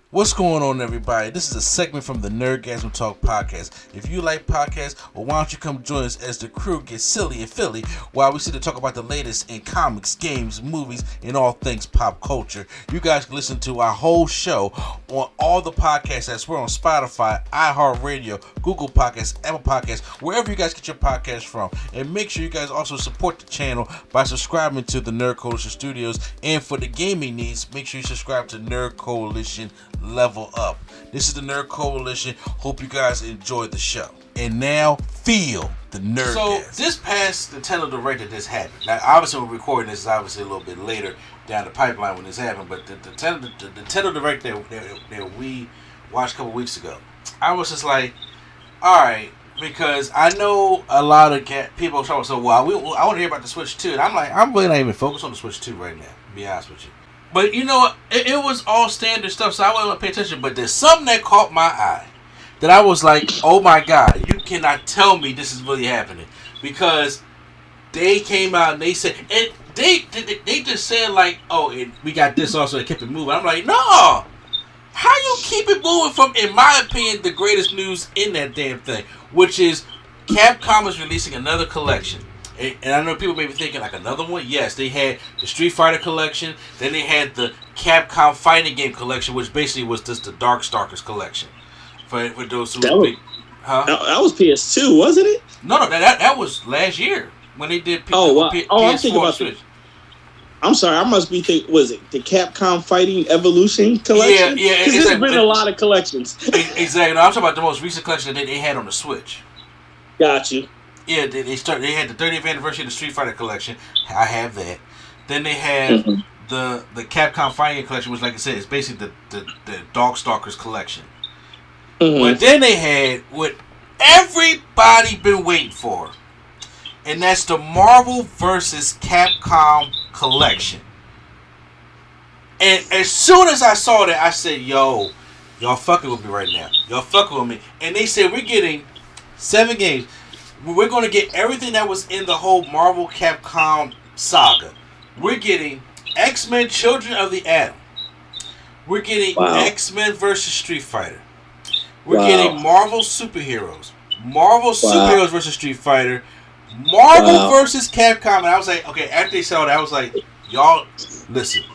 What's going on, everybody? This is a segment from the Nerdgasm Talk podcast. If you like podcasts, well, why don't you come join us as the crew gets silly and Philly while we sit to talk about the latest in comics, games, movies, and all things pop culture. You guys can listen to our whole show on all the podcasts apps. We're on Spotify, iHeartRadio, Google Podcasts, Apple Podcasts, wherever you guys get your podcasts from. And make sure you guys also support the channel by subscribing to the Nerd Coalition Studios. And for the gaming needs, make sure you subscribe to Nerd Coalition Level Up. This is the Nerd Coalition. Hope you guys enjoyed the show. And now, feel the nerd. So, this past Nintendo Direct that this happened. Now, obviously, we're recording this is obviously a little bit later down the pipeline when this happened, but the Nintendo Direct that we watched a couple weeks ago, I was just like, alright, because I know a lot of people are talking so, well, I want to hear about the Switch 2, and I'm like, I'm really not even focused on the Switch 2 right now, to be honest with you. But you know, it was all standard stuff, so I wasn't paying attention. But there's something that caught my eye that I was like, oh my God, you cannot tell me this is really happening. Because they came out and they said, and they just said like, oh, we got this also, they kept it moving. I'm like, no! How you keep it moving from, in my opinion, the greatest news in that damn thing, which is Capcom is releasing another collection. And I know people may be thinking, like, another one? Yes, they had the Street Fighter collection. Then they had the Capcom fighting game collection, which basically was just the Darkstalkers collection. For those who... That was PS2, wasn't it? No, that was last year when they did PS4 I'm thinking about Switch. I'm sorry, I must be thinking, was it the Capcom Fighting Evolution collection? Yeah. Because there's been a lot of collections. Exactly. No, I'm talking about the most recent collection that they had on the Switch. Got you. Yeah, they had the 30th anniversary of the Street Fighter collection. I have that. Then they have the Capcom Fighting collection, which, like I said, is basically the Darkstalkers collection. But then they had what everybody been waiting for, and that's the Marvel vs. Capcom collection. And as soon as I saw that, I said, yo, y'all fucking with me right now. Y'all fucking with me. And they said, we're getting 7 games. We're going to get everything that was in the whole Marvel Capcom saga. We're getting X-Men Children of the Atom. We're getting X-Men versus Street Fighter. We're getting Marvel Superheroes. Marvel Superheroes versus Street Fighter. Marvel versus Capcom. And I was like, okay, after they saw that, I was like, y'all, listen.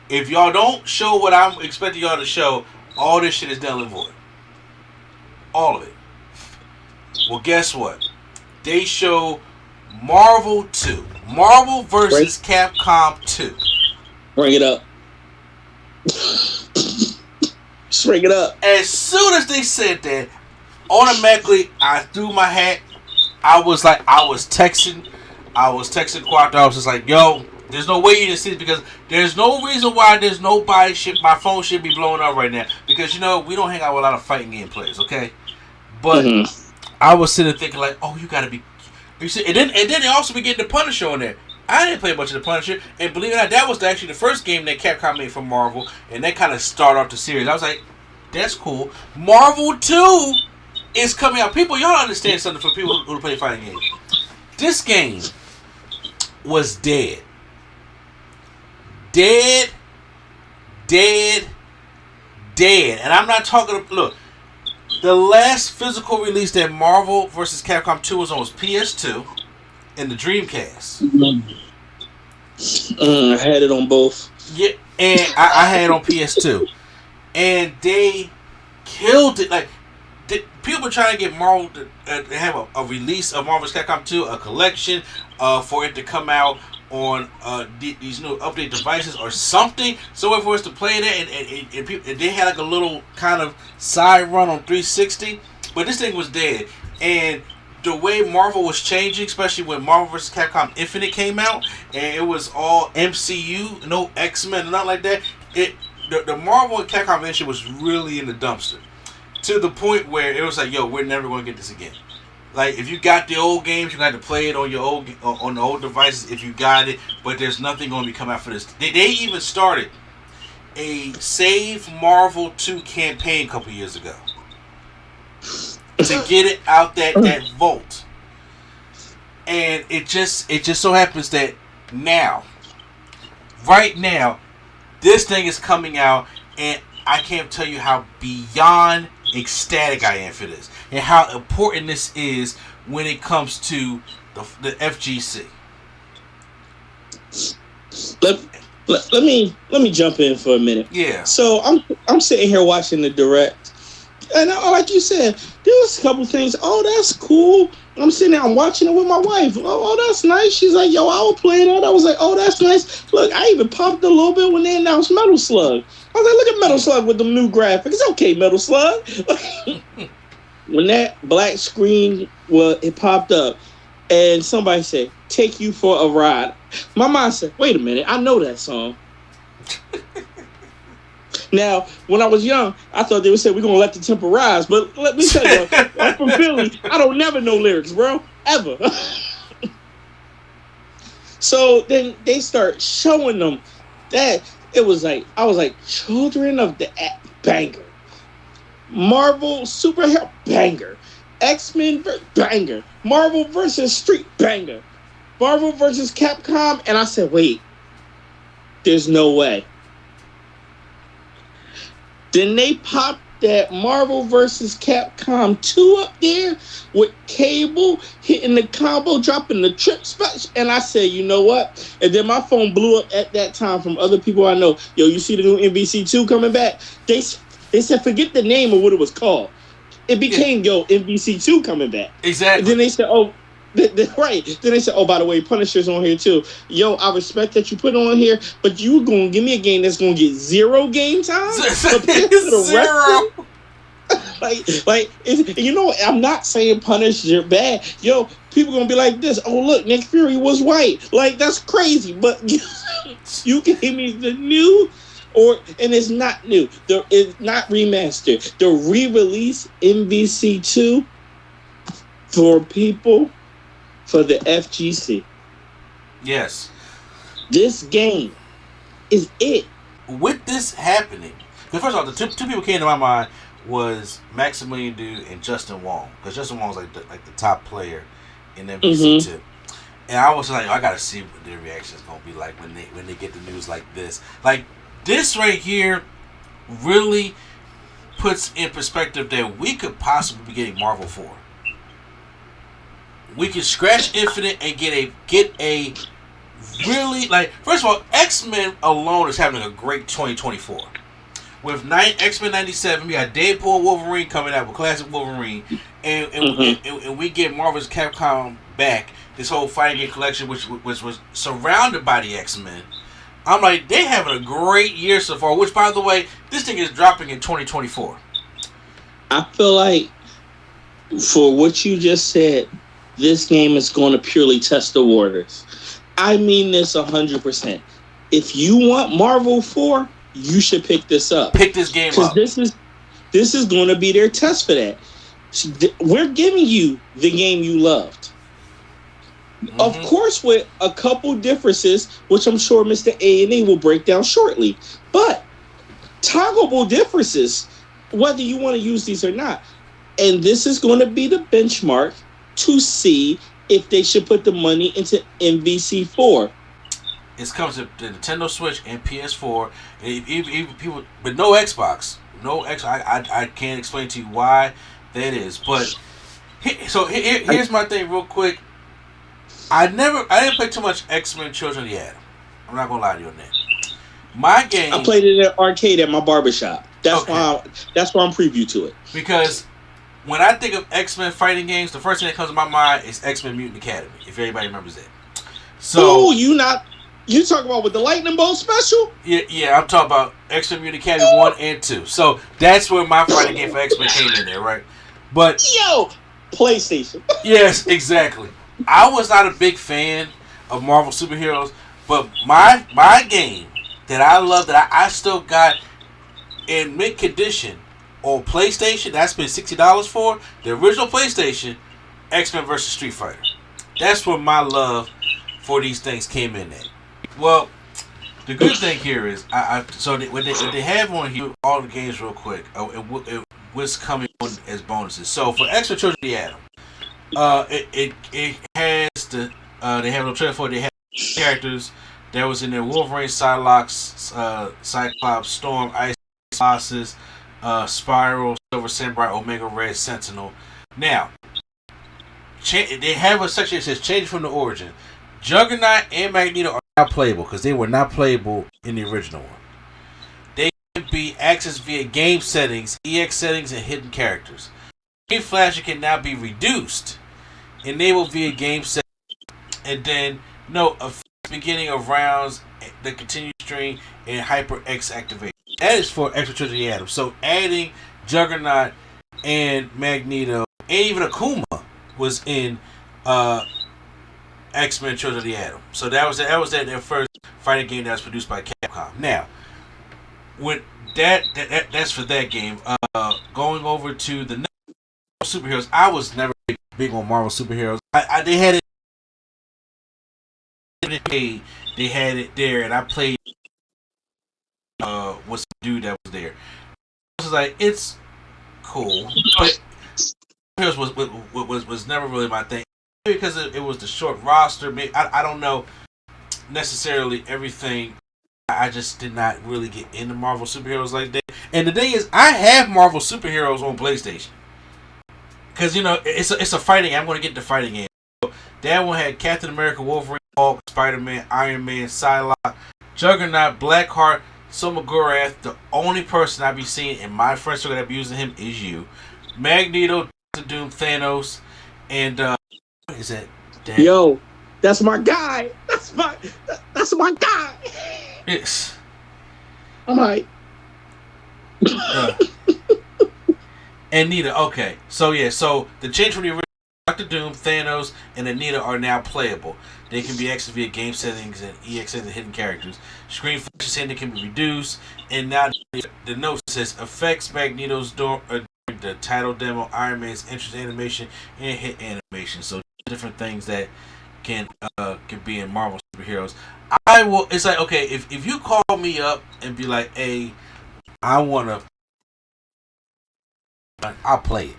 If y'all don't show what I'm expecting y'all to show, all this shit is done and void. All of it. Well, guess what? They show Marvel 2. Marvel vs. Capcom 2. Bring it up. Bring it up. As soon as they said that, automatically I threw my hat. I was texting Quattro. I was just like, yo, there's no way you didn't see it, because there's no reason why there's nobody my phone should be blowing up right now. Because, you know, we don't hang out with a lot of fighting game players, okay? But I was sitting there thinking like, oh, you gotta be. You see, and then they also be getting the Punisher on there. I didn't play much of the Punisher, and believe it or not, that was actually the first game that Capcom made for Marvel, and that kind of started off the series. I was like, that's cool. Marvel 2 is coming out. People, y'all understand something for people who play fighting games. This game was dead. Dead. And I'm not talking. Look. The last physical release that Marvel vs. Capcom 2 was on was PS2 and the Dreamcast. I had it on both. Yeah, and I had it on PS2. And they killed it. Like, people were trying to get Marvel to have a release of Marvel vs. Capcom 2, a collection, for it to come out on these new update devices or something, so for us to play that, and they had like a little kind of side run on 360, but this thing was dead. And the way Marvel was changing, especially when Marvel vs. Capcom Infinite came out, and it was all MCU, no X-Men, nothing like that, the Marvel and Capcom issue was really in the dumpster, to the point where it was like, yo, we're never going to get this again. Like, if you got the old games, you got to play it on your on the old devices if you got it. But there's nothing going to be coming out for this. They even started a Save Marvel 2 campaign a couple years ago to get it out that vault. And it just so happens that right now, this thing is coming out, and I can't tell you how beyond ecstatic I am for this and how important this is when it comes to the FGC. Let me jump in for a minute. Yeah. So I'm sitting here watching the direct, and like you said, there was a couple things. Oh, that's cool. I'm sitting there, I'm watching it with my wife. Oh, that's nice. She's like, yo, I was playing that. I was like, oh, that's nice. Look, I even popped a little bit when they announced Metal Slug. I was like, look at Metal Slug with the new graphics. Okay, Metal Slug. When that black screen it popped up, and somebody said, "Take you for a ride," my mind said, "Wait a minute, I know that song." Now, when I was young, I thought they would say, "We're gonna let the temper rise," but let me tell you, I'm from Philly. I don't never know lyrics, bro, ever. So then they start showing them that it was like I was like, Children of the banger, Marvel superhero banger, X-Men banger, Marvel versus Street banger, Marvel versus Capcom, and I said, wait, there's no way. Then they popped that Marvel versus Capcom 2 up there with Cable hitting the combo, dropping the trip special, and I said, you know what? And then my phone blew up at that time from other people I know. Yo, you see the new MVC 2 coming back? They said, forget the name of what it was called. It became, MVC 2 coming back. Exactly. And then they said, right. Then they said, oh, by the way, Punisher's on here too. Yo, I respect that you put it on here, but you gonna give me a game that's gonna get 0 game time? Zero. like, you know, I'm not saying Punisher bad. Yo, people gonna be like this. Oh, look, Nick Fury was white. Like, that's crazy. But you gave me the new. And it's not new. It's not remastered. The re-release MVC 2 for people for the FGC. Yes. This game is it. With this happening, because first of all, the two people came to my mind was Maximilian Dude and Justin Wong, because Justin Wong was like the top player in MVC 2. And I was like, I gotta see what their reaction is gonna be like when they get the news like this. Like, this right here really puts in perspective that we could possibly be getting Marvel 4. We can scratch Infinite and get a really, like, first of all, X-Men alone is having a great 2024. With X-Men 97, we got Deadpool Wolverine coming out with Classic Wolverine, and we get Marvel's Capcom back, this whole fighting game collection, which was surrounded by the X-Men. I'm like, they having a great year so far, which, by the way, this thing is dropping in 2024. I feel like, for what you just said, this game is going to purely test the waters. I mean this 100%. If you want Marvel 4, you should pick this up. Pick this game up. Because this is going to be their test for that. We're giving you the game you loved. Mm-hmm. Of course, with a couple differences, which I'm sure Mr. A&E will break down shortly. But toggleable differences, whether you want to use these or not. And this is going to be the benchmark to see if they should put the money into MVC4. It comes to the Nintendo Switch and PS4. Even people, but no Xbox. No X. I can't explain to you why that is. But here's my thing, real quick. I didn't play too much X-Men Children of the Atom. I'm not gonna lie to you on that. My game, I played it at arcade at my barbershop. That's why I'm preview to it. Because when I think of X-Men fighting games, the first thing that comes to my mind is X-Men Mutant Academy. If everybody remembers that. So you talking about with the Lightning Bolt special? Yeah, I'm talking about X-Men Mutant Academy 1 and 2. So that's where my fighting game for X-Men came in there, right? But PlayStation. Yes, exactly. I was not a big fan of Marvel superheroes, but my game that I love, that I still got in mint condition on PlayStation, that I spent $60 for, the original PlayStation, X-Men vs. Street Fighter. That's where my love for these things came in at. Well, the good thing here is, when they have on here all the games real quick, it was coming on as bonuses. So for X-Men Children of the Atom, it has they have no trailer for it. They have characters that was in there: Wolverine, Psylocke, Cyclops, Storm, Ice Colossus, Spiral, Silver Samurai, Omega Red, Sentinel. Now, they have a section that says change from the origin. Juggernaut and Magneto are now playable because they were not playable in the original one. They can be accessed via game settings, EX settings, and hidden characters. Green Flash can now be reduced, enabled via game settings, and then a beginning of rounds, the continued string, and Hyper X activation. That is for Extra Trilogy Atom. So adding Juggernaut and Magneto and even Akuma was in X-Men Children of the Atom. So that was their first fighting game that was produced by Capcom. Now, with that's for that game. Going over to the superheroes, I was never big on Marvel superheroes. They had it. They had it there, and I played. Was the dude that was there? I was like, it's cool, but superheroes was never really my thing because it was the short roster. I don't know necessarily everything. I just did not really get into Marvel superheroes like that. And the thing is, I have Marvel superheroes on PlayStation because it's a fighting game. I'm going to get into fighting game. So that one had Captain America, Wolverine, Hulk, Spider-Man, Iron Man, Psylocke, Juggernaut, Blackheart, Somagorath. The only person I be seeing in my friend circle that be using him is you. Magneto, Dr. Doom, Thanos, and what is that? Damn. Yo, that's my guy. That's my guy. Yes. I'm like. Anita, okay. So the change from the original Dr. Doom, Thanos, and Anita are now playable. They can be accessed via game settings and EX and hidden characters. Screen flashes handling can be reduced, and now the note says effects Magneto's door, the title demo, Iron Man's entrance animation, and hit animation. So different things that can be in Marvel superheroes. I will. It's like, okay, if you call me up and be like, hey, I wanna, I'll play it.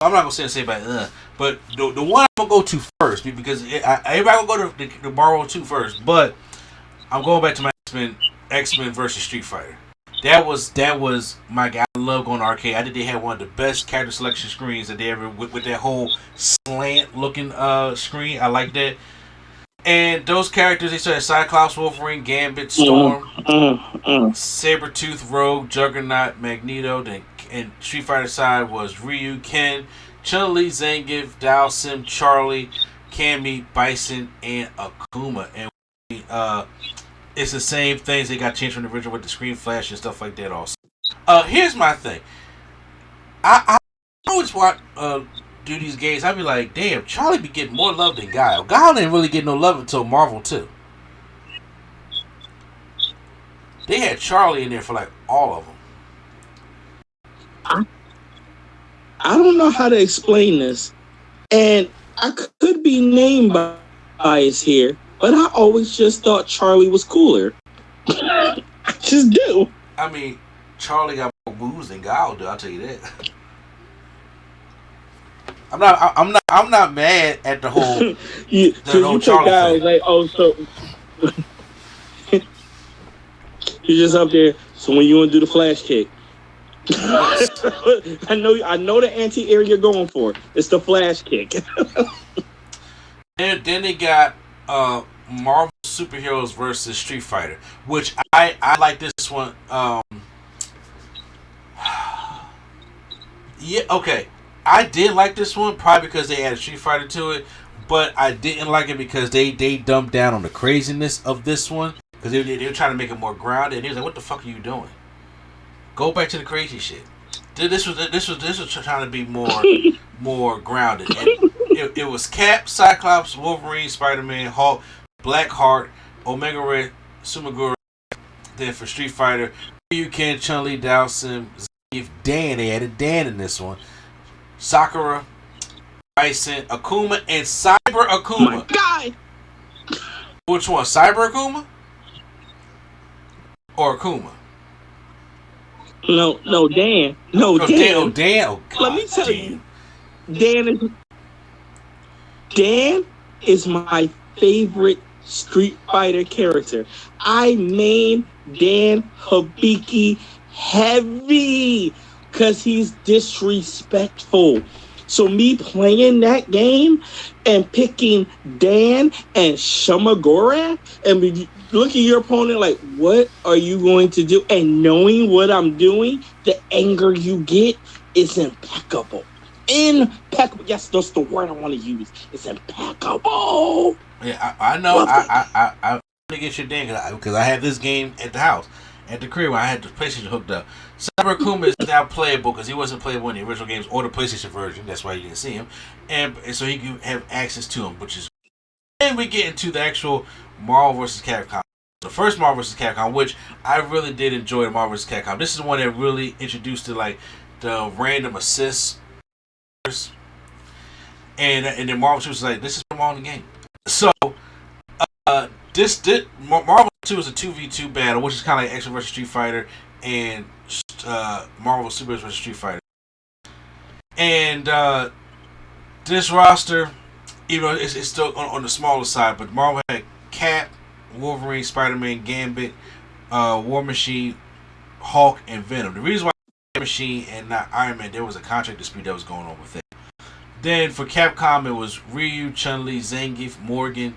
I'm not gonna say about but the one I'm gonna go to first because everybody gonna go to the Marvel 2 first, but I'm going back to my X-Men versus Street Fighter. That was my guy. I love going to arcade. I think they had one of the best character selection screens that they ever with that whole slant looking screen. I like that. And those characters, they started Cyclops, Wolverine, Gambit, Storm, Sabretooth, Rogue, Juggernaut, Magneto. And Street Fighter side was Ryu, Ken, Chun-Li, Zangief, Dhalsim, Charlie, Cammy, Bison, and Akuma. And it's the same things. They got changed from the original with the screen flash and stuff like that also. Here's my thing. I always watch do these games. I be like, damn, Charlie be getting more love than Guile. Guile didn't really get no love until Marvel 2. They had Charlie in there for like all of them. I don't know how to explain this, and I could be name bias here, but I always just thought Charlie was cooler. I just do. I mean, Charlie got more moves than Guile do. I'll tell you that. I'm not mad at the whole you Charlie Guile thing. Like, oh, so you're just up there. So when you want to do the flash kick. I know the anti-air you're going for. It's the flash kick. And then they got Marvel superheroes versus Street Fighter, which I like this one. Yeah, okay. I did like this one probably because they added Street Fighter to it, but I didn't like it because they dumped down on the craziness of this one because they were trying to make it more grounded. And he was like, "What the fuck are you doing? Go back to the crazy shit." This was trying to be more grounded. And it was Cap, Cyclops, Wolverine, Spider-Man, Hulk, Blackheart, Omega Red, Sumagura. Then for Street Fighter, Ryu, Ken, Chun-Li, Dhalsim, Zangief, Dan. They added Dan in this one. Sakura, Bison, Akuma, and Cyber Akuma. My God. Which one? Cyber Akuma or Akuma? No, Dan. No, Dan. Dan. Oh, God, let me tell you, Dan is my favorite Street Fighter character. I main Dan Hibiki heavy because he's disrespectful. So me playing that game and picking Dan and Shumagorath and looking at your opponent like, what are you going to do? And knowing what I'm doing, the anger you get is impeccable. Impeccable. Yes, that's the word I want to use. It's impeccable. Yeah, I know. I to get your Dan because I had this game at the house, at the crib, where I had the PlayStation hooked up. Cyber Akuma is now playable because he wasn't playable in the original games or the PlayStation version. That's why you didn't see him, and so he can have access to him, which is. Then we get into the actual Marvel vs. Capcom. The first Marvel vs. Capcom, which I really did enjoy. Marvel vs. Capcom. This is the one that really introduced to like the random assists, and then Marvel 2 was like, this is from all in the game. So. This Marvel 2 is a 2v2 battle, which is kind of like X-Men vs. Street Fighter and Marvel Super vs. Street Fighter. And this roster, even though it's still on the smaller side, but Marvel had Cap, Wolverine, Spider-Man, Gambit, War Machine, Hulk, and Venom. The reason why War Machine and not Iron Man, there was a contract dispute that was going on with it. Then for Capcom, it was Ryu, Chun-Li, Zangief, Morgan,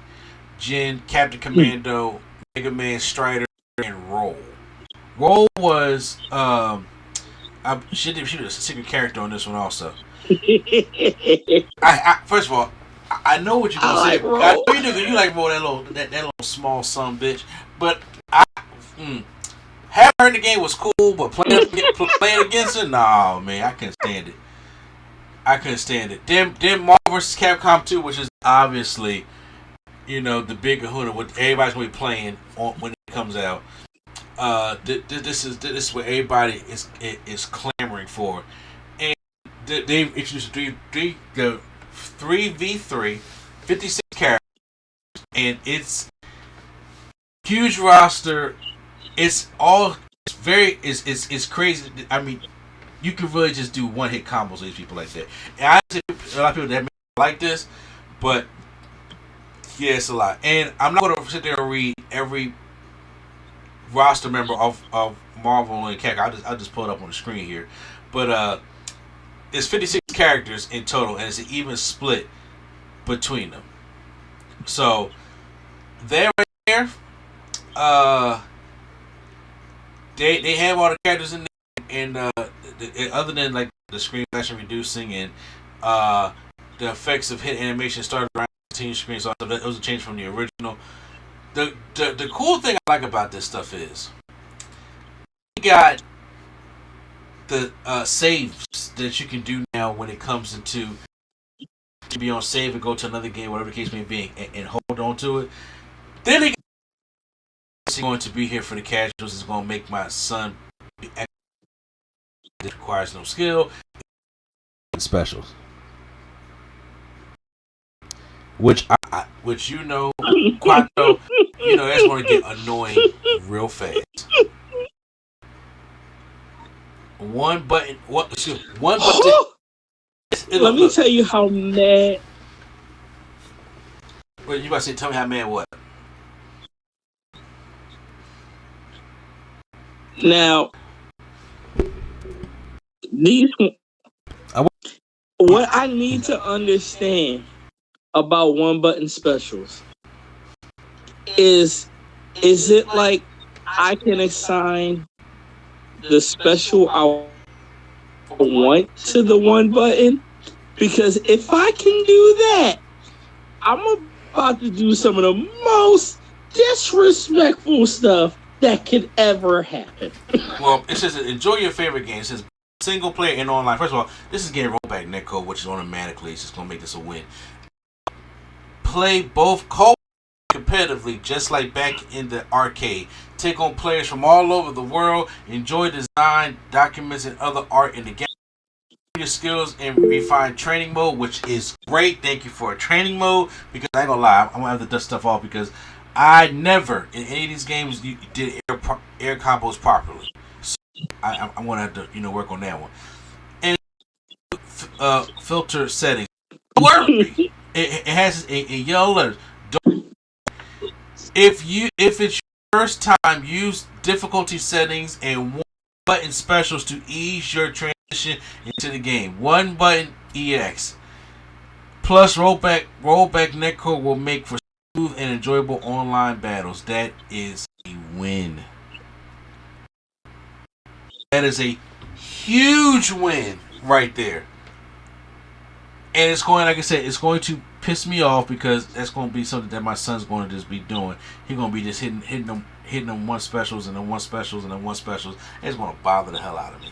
Jin, Captain Commando, Mega Man, Strider, and Roll. Roll was she was a secret character on this one also. I first of all, I know what you're gonna say. Roll. I know you do. You like Roll, that little small son bitch. But having her in the game was cool, but playing against her, nah, man, I couldn't stand it. Then Marvel vs. Capcom 2, which is obviously, you know, the big kahuna, what everybody's gonna be playing when it comes out. This is what everybody is clamoring for, and they've introduced the 3v3, 56 characters, and it's huge roster. It's crazy. I mean, you can really just do one hit combos with these people like that. And I see a lot of people that like this, but. Yeah, it's a lot. And I'm not going to sit there and read every roster member of Marvel and Capcom. I'll just pull it up on the screen here. But it's 56 characters in total, and it's an even split between them. So, they're right there. They have all the characters in there, and other than like the screen flashing reducing and the effects of hit animation started around screen, so that was a change from the original. The cool thing I like about this stuff is you got the saves that you can do now when it comes into to be on save and go to another game, whatever the case may be, and hold on to it. Then it's going to be here for the casuals. It's going to make my son it requires no skill specials. Which you know, Quattro, you know that's going to get annoying real fast. One button. Let me tell you how mad. Well, you about to say, tell me how mad what? Now, what I need to understand about one button specials is it like I can assign the special I want to the one button? Because if I can do that, I'm about to do some of the most disrespectful stuff that could ever happen. Well, it says enjoy your favorite game. It says single player and online. First of all, this is getting rollback netcode, which is automatically it's just going to make this a win. Play both competitively, just like back in the arcade. Take on players from all over the world. Enjoy design, documents, and other art in the game. Your skills and refine training mode, which is great. Thank you for a training mode, because I ain't gonna lie, I'm gonna have to dust stuff off because I never in any of these games did air combos properly. So I'm gonna have to work on that one. And filter settings. Don't worry. It has a yellow letters. If it's your first time, use difficulty settings and button specials to ease your transition into the game. One button EX. Plus rollback netcode will make for smooth and enjoyable online battles. That is a win. That is a huge win right there. And it's going, like I said, it's going to piss me off because that's going to be something that my son's going to just be doing. He's going to be just hitting them one specials and then one specials and then one specials. And it's going to bother the hell out of me.